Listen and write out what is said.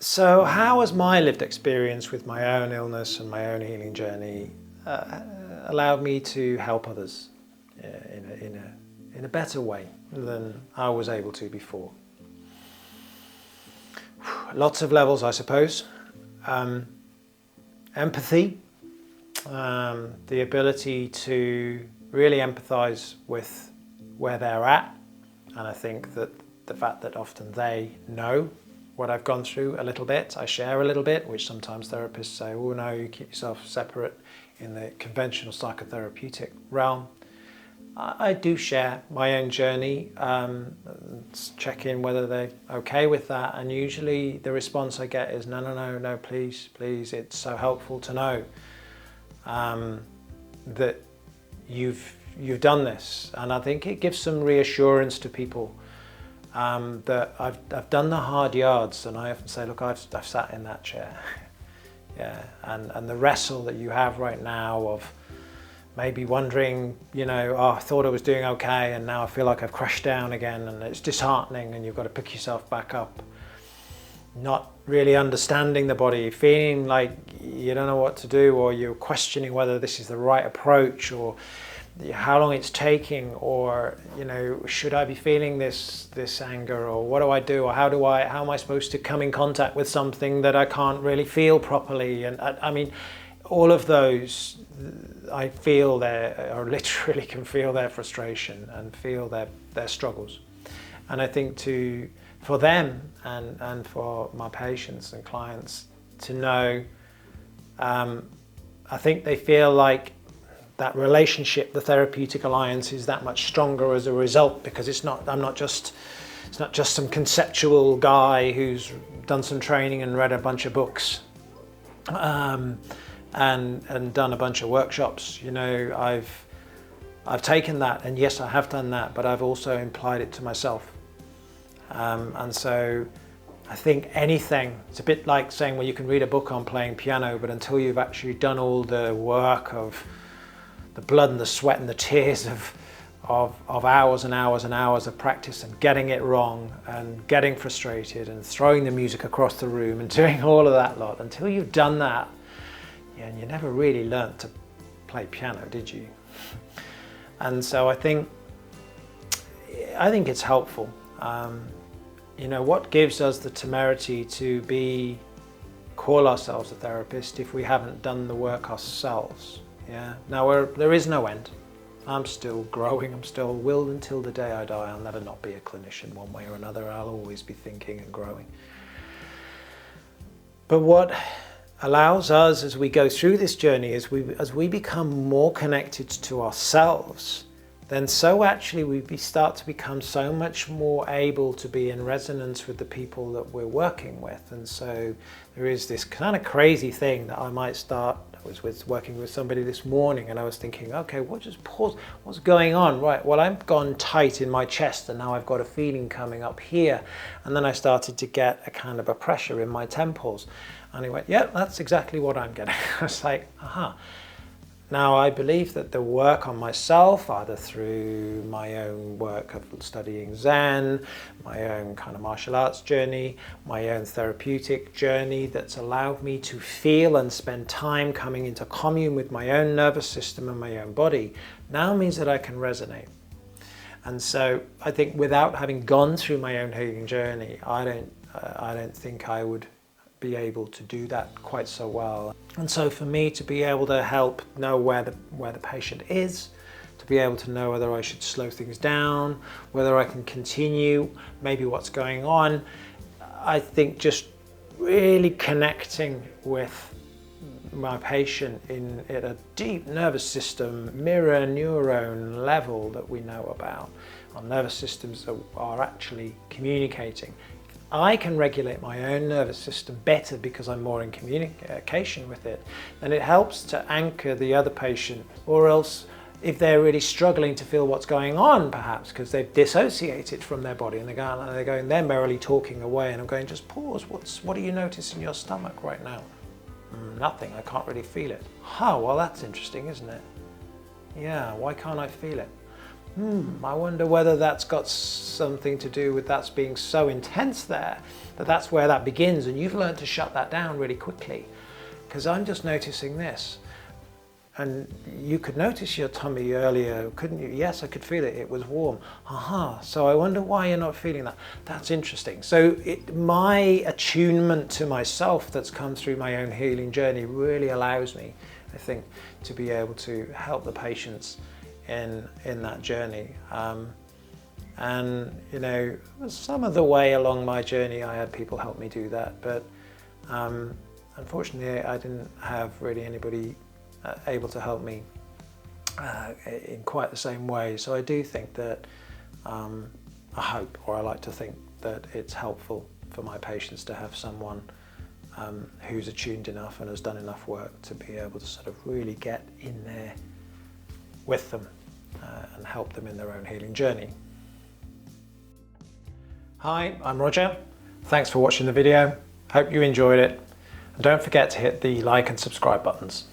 So how has my lived experience with my own illness and my own healing journey allowed me to help others in a better way than I was able to before? Lots of levels, I suppose. Empathy, the ability to really empathise with where they're at, and I think that the fact that often they know what I've gone through a little bit, I share a little bit, which sometimes therapists say, oh no, you keep yourself separate in the conventional psychotherapeutic realm. I do share my own journey, check in whether they're okay with that, and usually the response I get is no, please, it's so helpful to know that you've done this, and I think it gives some reassurance to people that I've done the hard yards, and I often say, look, I've sat in that chair, yeah, and the wrestle that you have right now of maybe wondering, oh, I thought I was doing okay, and now I feel like I've crashed down again, and it's disheartening, and you've got to pick yourself back up. Not really understanding the body, feeling like you don't know what to do, or you're questioning whether this is the right approach, or how long it's taking, or should I be feeling this anger, or what do I do, or how am I supposed to come in contact with something that I can't really feel properly? And I mean, all of those, I feel or literally can feel their frustration and feel their struggles. And I think for them and for my patients and clients to know, I think they feel like that relationship, the therapeutic alliance, is that much stronger as a result, because it's not just some conceptual guy who's done some training and read a bunch of books and done a bunch of workshops. I've taken that, and yes, I have done that, but I've also applied it to myself. And so I think it's a bit like saying, well, you can read a book on playing piano, but until you've actually done all the work of the blood and the sweat and the tears of hours and hours and hours of practice, and getting it wrong and getting frustrated and throwing the music across the room and doing all of that lot, until you've done that, and you never really learnt to play piano, did you? And so I think it's helpful. What gives us the temerity to call ourselves a therapist if we haven't done the work ourselves? Yeah. Now there is no end. I'm still growing. Will until the day I die. I'll never not be a clinician one way or another. I'll always be thinking and growing. But what allows us, as we go through this journey, as we become more connected to ourselves, then so actually we start to become so much more able to be in resonance with the people that we're working with. And so there is this kind of crazy thing that I might start. I was working with somebody this morning, and I was thinking, okay, what's going on? Right, well, I've gone tight in my chest, and now I've got a feeling coming up here. And then I started to get a kind of a pressure in my temples. And he went, yeah, that's exactly what I'm getting. I was like, aha. Now, I believe that the work on myself, either through my own work of studying Zen, my own kind of martial arts journey, my own therapeutic journey, that's allowed me to feel and spend time coming into commune with my own nervous system and my own body, now means that I can resonate. And so I think without having gone through my own healing journey, I don't think I would be able to do that quite so well. And so for me to be able to help know where the patient is, to be able to know whether I should slow things down, whether I can continue, maybe what's going on, I think just really connecting with my patient at a deep nervous system, mirror neuron level that we know about. Our nervous systems are actually communicating. I can regulate my own nervous system better because I'm more in communication with it, and it helps to anchor the other patient. Or else, if they're really struggling to feel what's going on, perhaps because they've dissociated from their body and they're merrily talking away, and I'm going, just pause. What do you notice in your stomach right now? Nothing. I can't really feel it. Oh, well, that's interesting, isn't it? Yeah. Why can't I feel it? I wonder whether that's got something to do with that's being so intense there, that's where that begins, and you've learned to shut that down really quickly. Because I'm just noticing this. And you could notice your tummy earlier, couldn't you? Yes, I could feel it. It was warm. Aha. So I wonder why you're not feeling that. That's interesting. So my attunement to myself that's come through my own healing journey really allows me, I think, to be able to help the patients in that journey. And you know, some of the way along my journey, I had people help me do that. But unfortunately, I didn't have really anybody able to help me in quite the same way. So I do think that I hope, or I like to think that it's helpful for my patients to have someone who's attuned enough and has done enough work to be able to sort of really get in there with them and help them in their own healing journey. Hi, I'm Roger. Thanks for watching the video. Hope you enjoyed it. And don't forget to hit the like and subscribe buttons.